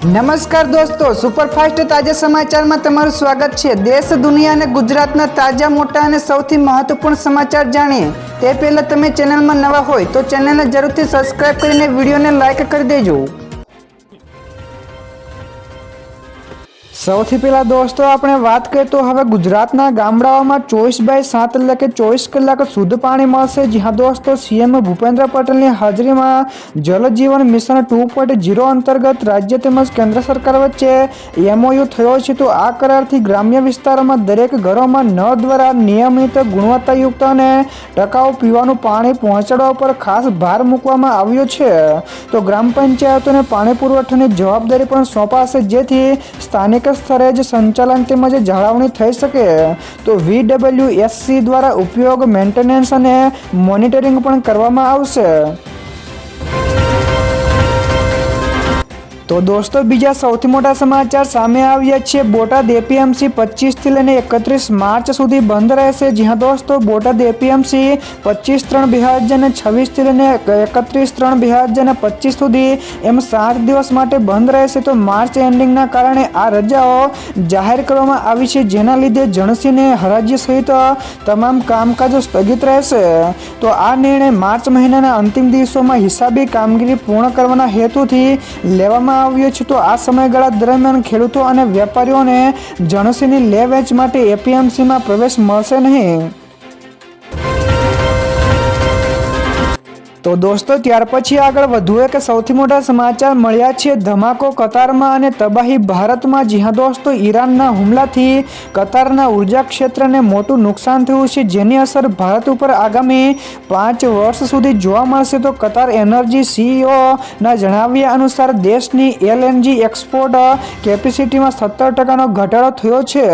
નમસ્કાર દોસ્તો, સુપરફાસ્ટ તાજા સમાચારમાં તમારું સ્વાગત છે। દેશ, દુનિયા અને ગુજરાતના તાજા, મોટા અને સૌથી મહત્વપૂર્ણ સમાચાર જાણીએ તે પહેલા તમે ચેનલમાં નવા હોય તો ચેનલને જરૂરથી સબસ્ક્રાઇબ કરીને વિડીયોને લાઇક કરી દેજો। સૌથી પહેલા દોસ્તો આપણે વાત કરીએ તો હવે ગુજરાતના ગામડાઓમાં 24/7 એટલે કે 24 કલાક શુદ્ધ પાણી મળશે। જ્યાં દોસ્તો સીએમ ભૂપેન્દ્ર પટેલની હાજરીમાં જલ જીવન મિશન 2.0 અંતર્ગત રાજ્ય તેમજ કેન્દ્ર સરકાર વચ્ચે MOU થયો છે। તો આ કરારથી ગ્રામ્ય વિસ્તારોમાં દરેક ઘરોમાં નળ દ્વારા નિયમિત, ગુણવત્તાયુક્ત અને ટકાઉ પીવાનું પાણી પહોંચાડવા પર ખાસ ભાર મૂકવામાં આવ્યો છે। તો ગ્રામ પંચાયતોને પાણી પુરવઠાની જવાબદારી પણ સોંપાશે, જેથી સ્થાનિક સ્તરે જ સંચાલન તેમજ જાળવણી થઈ શકે। તો VWSC દ્વારા ઉપયોગ, મેન્ટેનન્સ અને મોનિટરિંગ પણ કરવામાં આવશે। તો દોસ્તો બીજા સૌથી મોટા સમાચાર સામે આવ્યા છે। બોટાદ APMC 25 થી લઈને 31 માર્ચ સુધી બંધ રહેશે। જ્યાં દોસ્તો બોટાદ APMC 25/3/2026 થી લઈને 31/3/2025 સુધી એમ 7 દિવસ માટે બંધ રહેશે। તો માર્ચ એન્ડિંગના કારણે આ રજાઓ જાહેર કરવામાં આવી છે, જેના લીધે જણસીને હરાજી સહિત તમામ કામકાજો સ્થગિત રહેશે। તો આ નિર્ણય માર્ચ મહિનાના અંતિમ દિવસોમાં હિસાબી કામગીરી પૂર્ણ કરવાના હેતુથી લેવામાં આવ્યો છે। તો આ સમયગાળા દરમિયાન ખેડૂતો અને વેપારીઓને જણસીની લે વેચ માટે APMCમાં પ્રવેશ મળશે નહીં। તો દોસ્તો ત્યાર પછી આગળ વધુ એક સૌથી મોટા સમાચાર મળ્યા છે। ધમાકો કતારમાં અને તબાહી ભારતમાં। જ્યાં દોસ્તો ઈરાનના હુમલાથી કતારના ઉર્જા ક્ષેત્રને મોટું નુકસાન થયું છે, જેની અસર ભારત ઉપર આગામી 5 વર્ષ સુધી જોવા મળશે। તો કતાર એનર્જી CEO ના જણાવ્યા અનુસાર દેશની LNG એક્સપોર્ટ કેપેસિટીમાં 17% ઘટાડો થયો છે।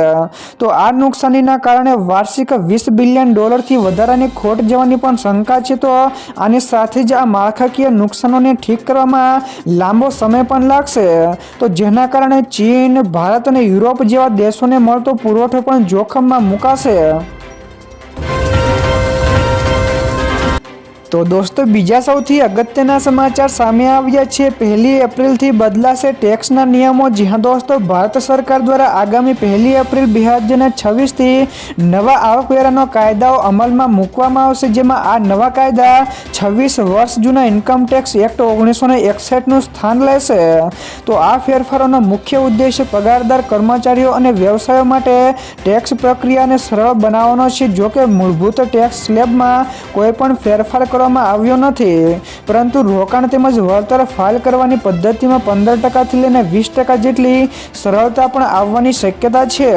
તો આ નુકસાનીના કારણે વાર્ષિક $20 બિલિયન થી વધારાની ખોટ જવાની પણ શંકા છે। તો આની સાથે જ આ માળખાકીય નુકસાનોને ઠીક કરવામાં લાંબો સમય પણ લાગશે। તો જેના કારણે ચીન, ભારત અને યુરોપ જેવા દેશોને મળતો પુરવઠો પણ જોખમમાં મુકાશે। તો દોસ્તો બીજા સૌથી અગત્યના સમાચાર સામે આવ્યા છે। 1 એપ્રિલથી બદલાશે ટેક્સના નિયમો। જ્યાં દોસ્તો ભારત સરકાર દ્વારા આગામી 1 એપ્રિલ 2026 થી નવા આવકવેરાનો કાયદાઓ અમલમાં મૂકવામાં આવશે, જેમાં આ નવા કાયદા 26 વર્ષ જૂના ઇન્કમ ટેક્સ એક્ટ 1961નું સ્થાન લેશે। તો આ ફેરફારોનો મુખ્ય ઉદ્દેશ્ય પગારદાર કર્મચારીઓ અને વ્યવસાયો માટે ટેક્સ પ્રક્રિયાને સરળ બનાવવાનો છે। જોકે મૂળભૂત ટેક્સ સ્લેબમાં કોઈ પણ ફેરફાર આવ્યો નથી, પરંતુ રોકાણ તેમજ વળતર ફાઇલ કરવાની પદ્ધતિમાં 15% થી લઈને 20% જેટલી સરળતા પણ આવવાની શક્યતા છે।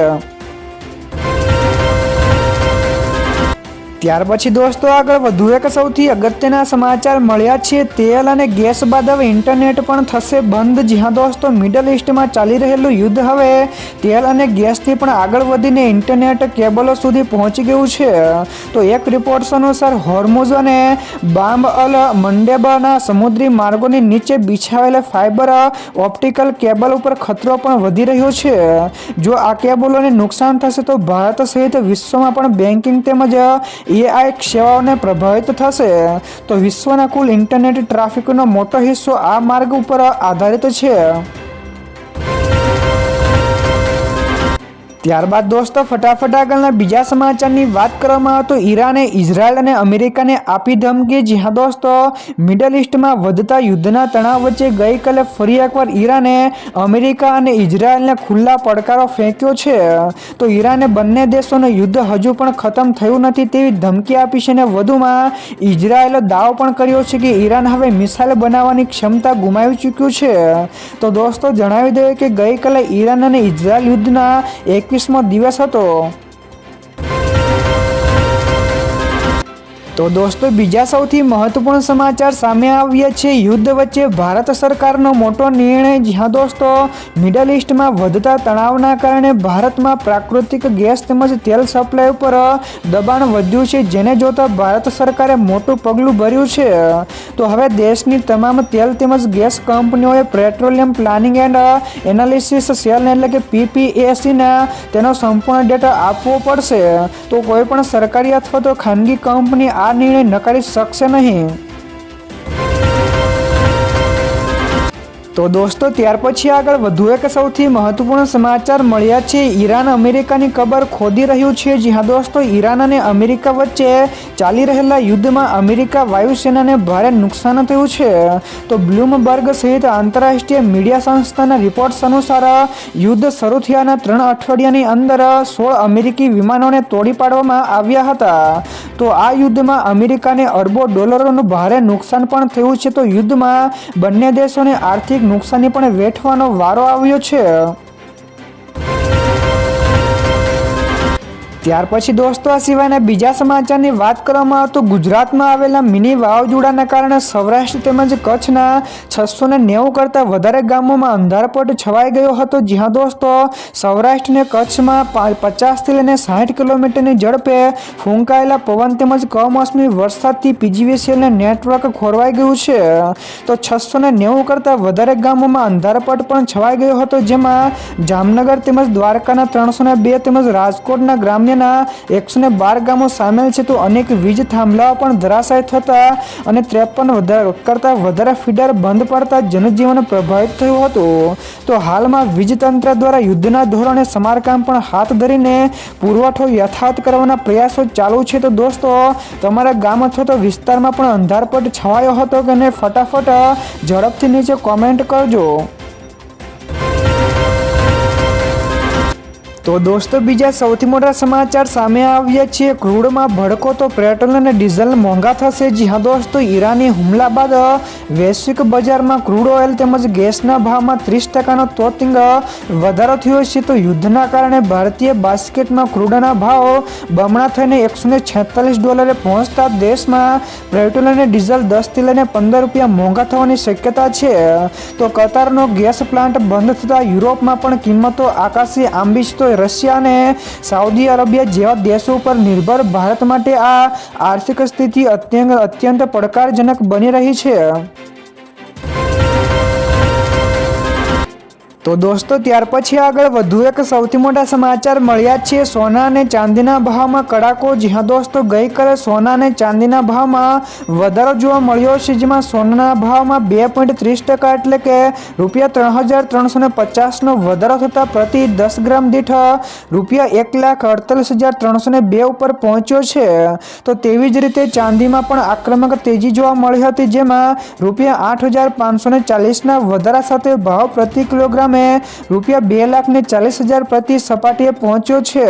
ત્યાર પછી દોસ્તો આગળ વધુ એક સૌથી અગત્યના સમાચાર મળ્યા છે। તેલ અને ગેસ બાદ હવે ઇન્ટરનેટ પણ થશે બંધ। જ્યાં દોસ્તો મિડલ ઈસ્ટમાં ચાલી રહેલું યુદ્ધ હવે તેલ અને ગેસથી પણ આગળ વધીને ઇન્ટરનેટ કેબલો સુધી પહોંચી ગયું છે। તો એક રિપોર્ટ્સ અનુસાર હોર્મુઝ અને બાબ અલ મંડેબના સમુદ્રી માર્ગોની નીચે બિછાવેલા ફાઇબર ઓપ્ટિકલ કેબલ ઉપર ખતરો પણ વધી રહ્યો છે। જો આ કેબલોને નુકસાન થશે તો ભારત સહિત વિશ્વમાં પણ બેન્કિંગ તેમજ AI સેવાઓને પ્રભાવિત થશે। તો વિશ્વના કુલ ઇન્ટરનેટ ટ્રાફિકનો મોટો હિસ્સો આ માર્ગ ઉપર આધારિત છે। ત્યારબાદ દોસ્તો ફટાફટ આગળના બીજા સમાચારની વાત કરવામાં આવે તો ઈરાને ઇઝરાયલ અને અમેરિકાને આપી ધમકી। જ્યાં દોસ્તો મિડલ ઈસ્ટમાં વધતા યુદ્ધના તણાવ વચ્ચે ગઈકાલે ફરી એકવાર ઈરાને અમેરિકા અને ઇઝરાયલને ખુલ્લા પડકારો ફેંક્યો છે। તો ઈરાને બંને દેશોનું યુદ્ધ હજુ પણ ખતમ થયું નથી તેવી ધમકી આપી છે, અને વધુમાં ઇઝરાયલે દાવો પણ કર્યો છે કે ઈરાન હવે મિસાઇલ બનાવવાની ક્ષમતા ગુમાવી ચૂક્યું છે। તો દોસ્તો જણાવી દઈએ કે ગઈકાલે ઈરાન અને ઇઝરાયલ યુદ્ધના 21મો દિવસ હતો। તો દોસ્તો બીજા સૌથી મહત્વપૂર્ણ સમાચાર સામે આવ્યા છે। યુદ્ધ વચ્ચે ભારત સરકારનો મોટો નિર્ણય। જ્યાં દોસ્તો મિડલ ઈસ્ટમાં વધતા તણાવના કારણે ભારતમાં પ્રાકૃતિક ગેસ તેમજ તેલ સપ્લાય ઉપર દબાણ વધ્યું છે, જેને જોતા ભારત સરકારે મોટું પગલું ભર્યું છે। તો હવે દેશની તમામ તેલ તેમજ ગેસ કંપનીઓએ petroleum planning and analysis cell એટલે કે PPACના તેનો સંપૂર્ણ ડેટા આપવો પડશે। તો કોઈ પણ સરકારી અથવા તો ખાનગી કંપની આ નિર્ણય નકારી શકશે નહીં। તો દોસ્તો ત્યાર પછી આગળ વધુ એક સૌથી મહત્વપૂર્ણ સમાચાર મળ્યા છે. ઈરાન અમેરિકાની કબર ખોદી રહ્યું છે. જી હા દોસ્તો, ઈરાન અને અમેરિકા વચ્ચે ચાલી રહેલા યુદ્ધમાં અમેરિકા વાયુસેનાને ભારે નુકસાન થયું છે. તો બ્લૂમબર્ગ સહિત આંતરરાષ્ટ્રીય મીડિયા સંસ્થાના રિપોર્ટ્સ અનુસાર યુદ્ધ શરૂ થયાના 3 અઠવાડિયાની અંદર 16 અમેરિકી વિમાનોને તોડી પાડવામાં આવ્યા હતા. તો આ યુદ્ધમાં અમેરિકાને અરબો ડોલરોનું ભારે નુકસાન પણ થયું છે. તો યુદ્ધમાં બંને દેશોને આર્થિક નુકસાની પણ વેઠવાનો વારો આવ્યો છે. ત્યાર પછી દોસ્તો આ સિવાયના બીજા સમાચારની વાત કરવામાં આવે તો ગુજરાતમાં આવેલા મિની વાવાઝોડાના કારણે સૌરાષ્ટ્ર તેમજ કચ્છના 690 કરતાં વધારે ગામોમાં અંધારપટ છવાઈ ગયો હતો. જી હા દોસ્તો, સૌરાષ્ટ્ર અને કચ્છમાં 50થી લઈને 60 કિલોમીટરની ઝડપે ફૂંકાયેલા પવન તેમજ કમોસમી વરસાદથી પીજીવીસીએલને નેટવર્ક ખોરવાઈ ગયું છે. તો 690 કરતાં વધારે ગામોમાં અંધારપટ પણ છવાઈ ગયો હતો, જેમાં જામનગર તેમજ દ્વારકાના 302 તેમજ રાજકોટના ગ્રામ્ય 112 ગામો સામેલ છે. તો અનેક વીજ થાંભલાઓ પણ ધરાશાય થતા અને 53 કરતાં વધારે ફીડર બંધ પડતા જનજીવન પ્રભાવિત થયું હતું. તો હાલમાં વીજ તંત્ર દ્વારા યુદ્ધના ધોરણે સમારકામ પણ હાથ ધરીને પુરવઠો યથાવત કરવાના પ્રયાસો ચાલુ છે. તો દોસ્તો, તમારા ગામ અથવા તો વિસ્તારમાં પણ અંધારપટ છવાયો હતો કે નહીં, ફટાફટ ઝડપથી નીચે કોમેન્ટ કરજો. તો દોસ્તો બીજા સૌથી મોટા સમાચાર સામે આવ્યા છે. ક્રૂડમાં ભડકો, તો પેટ્રોલ અને ડીઝલ મોંઘા થશે. જી હા દોસ્તો, ઈરાની હુમલા બાદ વૈશ્વિક બજારમાં ક્રૂડ ઓઇલ તેમજ ગેસના ભાવમાં 30%નો તોતિંગ વધારો થયો છે. તો યુદ્ધના કારણે ભારતીય બાસ્કેટમાં ક્રૂડના ભાવ બમણા થઈને $146 પહોંચતા દેશમાં પેટ્રોલ અને ડીઝલ 10થી લઈને $15 મોંઘા થવાની શક્યતા છે. તો કતારનો ગેસ પ્લાન્ટ બંધ થતાં યુરોપમાં પણ કિંમતો આકાશી આંબી છે. તો રશિયા અને સાઉદી અરેબિયા જેવા દેશો ઉપર નિર્ભર ભારત માટે આ આર્થિક સ્થિતિ અત્યંત પડકારજનક બની રહી છે. તો દોસ્તો ત્યાર પછી આગળ વધુ એક સૌથી મોટા સમાચાર મળ્યા છે. સોના અને ચાંદીના ભાવમાં કડાકો. જી હા દોસ્તો, ગઈકાલે સોના અને ચાંદીના ભાવમાં વધારો જોવા મળ્યો છે, જેમાં સોનાના ભાવમાં 2.30% એટલે કે ₹3,350નો વધારો થતાં પ્રતિ 10 ગ્રામ દીઠ ₹1,48,302 ઉપર પહોંચ્યો છે. તો તેવી જ રીતે ચાંદીમાં પણ આક્રમક તેજી જોવા મળી હતી, જેમાં ₹8,540ના વધારા સાથે ભાવ પ્રતિ કિલોગ્રામ ₹2,40,000 પ્રતિ સપાટીએ પહોંચ્યો છે.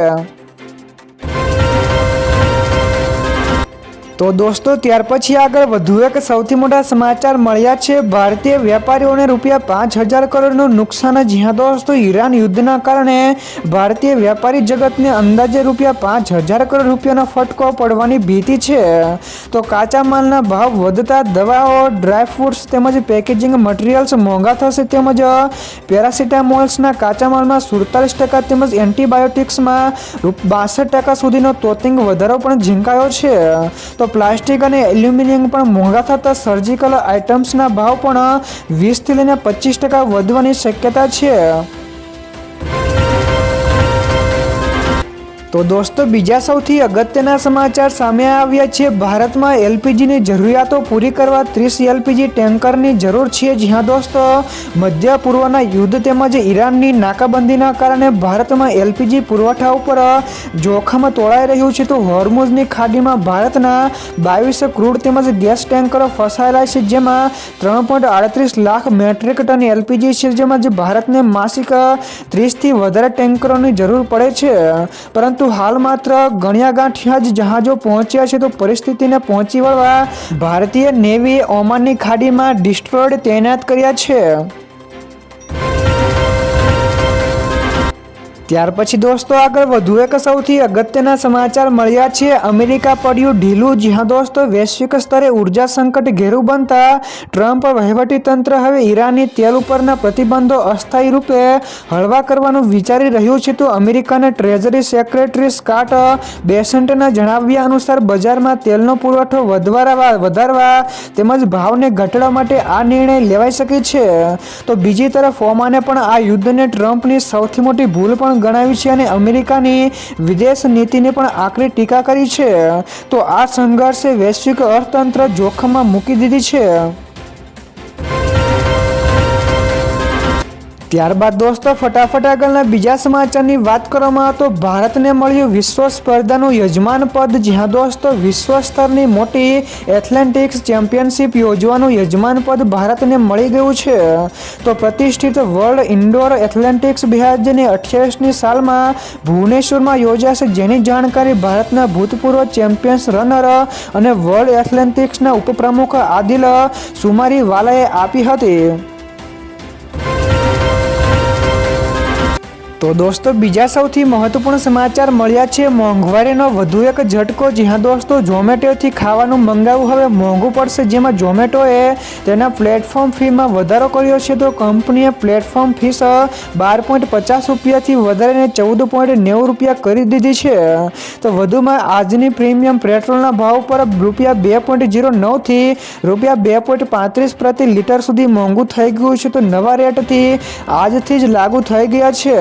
તો દોસ્તો ત્યાર પછી આગળ વધુ એક સૌથી મોટા સમાચાર મળ્યા છે. ભારતીય વેપારીઓને ₹5,000 કરોડનું નુકસાન. જી હા દોસ્તો, ઈરાન યુદ્ધના કારણે ભારતીય વેપારી જગતને અંદાજે ₹5,000 કરોડ રૂપિયાનો ફટકો પડવાની ભીતિ છે. તો કાચા માલના ભાવ વધતા દવાઓ, ડ્રાયફ્રૂટ્સ તેમજ પેકેજિંગ મટીરિયલ્સ મોંઘા થશે. તેમજ પેરાસિટામોલ્સના કાચા માલમાં 47% તેમજ એન્ટીબાયોટિક્સમાં 62% સુધીનો તોતિંગ વધારો પણ ઝીંકાયો છે. તો પ્લાસ્ટિક અને એલ્યુમિનિયમ પણ મોંઘા થતા સર્જિકલ આઇટમ્સના ભાવ પણ 20થી લઈને 25% વધવાની શક્યતા છે. તો દોસ્તો બીજા સૌથી અગત્યના સમાચાર સામે આવ્યા છે. ભારતમાં એલપીજીની જરૂરિયાતો પૂરી કરવા 30 એલપીજી ટેન્કરની જરૂર છે. જી હા દોસ્તો, મધ્ય પૂર્વના યુદ્ધ તેમજ ઈરાનની નાકાબંધીના કારણે ભારતમાં એલપીજી પુરવઠા ઉપર જોખમ તોળાઈ રહ્યું છે. તો હોર્મુઝની ખાડીમાં ભારતના 22 ક્રૂડ તેમજ ગેસ ટેન્કરો ફસાયેલા છે, જેમાં 3.38 લાખ મેટ્રિક ટન એલપીજી છે, જેમાં ભારતને માસિક 30થી વધારે ટેન્કરોની જરૂર પડે છે. પરંતુ હાલ માત્ર ગણ્યા ગાંઠિયા જ જહાજો પહોંચ્યા છે. તો પરિસ્થિતિને પહોંચી વળવા ભારતીય નેવીએ ઓમાનની ખાડીમાં ડિસ્ટ્રોયર તૈનાત કર્યા છે. ત્યાર પછી દોસ્તો આગળ વધુ એક સૌથી અગત્યના સમાચાર મળ્યા છે. અમેરિકા પડ્યું ઢીલું. જી હા દોસ્તો, વૈશ્વિક સ્તરે ઉર્જા સંકટ ઘેરું બનતા ટ્રમ્પ વહીવટીતંત્ર હવે ઈરાની તેલ ઉપરના પ્રતિબંધો અસ્થાયી રૂપે હળવા કરવાનું વિચારી રહ્યું છે. તો અમેરિકાના ટ્રેઝરી સેક્રેટરી સ્કોટ બેસન્ટના જણાવ્યા અનુસાર બજારમાં તેલનો પુરવઠો વધારવા તેમજ ભાવને ઘટાડવા માટે આ નિર્ણય લેવાઈ શકે છે. તો બીજી તરફ ઓમાને પણ આ યુદ્ધને ટ્રમ્પની સૌથી મોટી ભૂલ પણ ગણાવી છે અને અમેરિકાની વિદેશ નીતિને પણ આકરી ટીકા કરી છે. તો આ સંઘર્ષે વૈશ્વિક અર્થતંત્ર જોખમમાં મૂકી દીધી છે. ત્યારબાદ દોસ્તો ફટાફટ આગળના બીજા સમાચારની વાત કરવામાં આવે તો ભારતને મળ્યું વિશ્વ સ્પર્ધાનું યજમાન પદ. જ્યાં દોસ્તો વિશ્વ સ્તરની મોટી એથ્લેટિક્સ ચેમ્પિયનશિપ યોજવાનું યજમાન પદ ભારતને મળી ગયું છે. તો પ્રતિષ્ઠિત વર્લ્ડ ઇન્ડોર એથ્લેટિક્સ 2028ની સાલમાં ભુવનેશ્વરમાં યોજાશે, જેની જાણકારી ભારતના ભૂતપૂર્વ ચેમ્પિયન્સ રનર અને વર્લ્ડ એથ્લેટિક્સના ઉપપ્રમુખ આદિલ સુમારીવાલાએ આપી હતી. તો દોસ્તો બીજા સૌથી મહત્વપૂર્ણ સમાચાર મળ્યા છે મોંઘવારીનો વધુ એક ઝટકો. જ્યાં દોસ્તો ઝોમેટોથી ખાવાનું મંગાવવું હવે મોંઘું પડશે, જેમાં ઝોમેટોએ તેના પ્લેટફોર્મ ફીમાં વધારો કર્યો છે. તો કંપનીએ પ્લેટફોર્મ ફીસ ₹12.50થી વધારીને ₹14.90 કરી દીધી છે. તો વધુમાં આજની પ્રીમિયમ પેટ્રોલના ભાવ પર ₹2.09થી ₹2.35 પ્રતિ લીટર સુધી મોંઘું થઈ ગયું છે. તો નવા રેટથી આજથી જ લાગુ થઈ ગયા છે.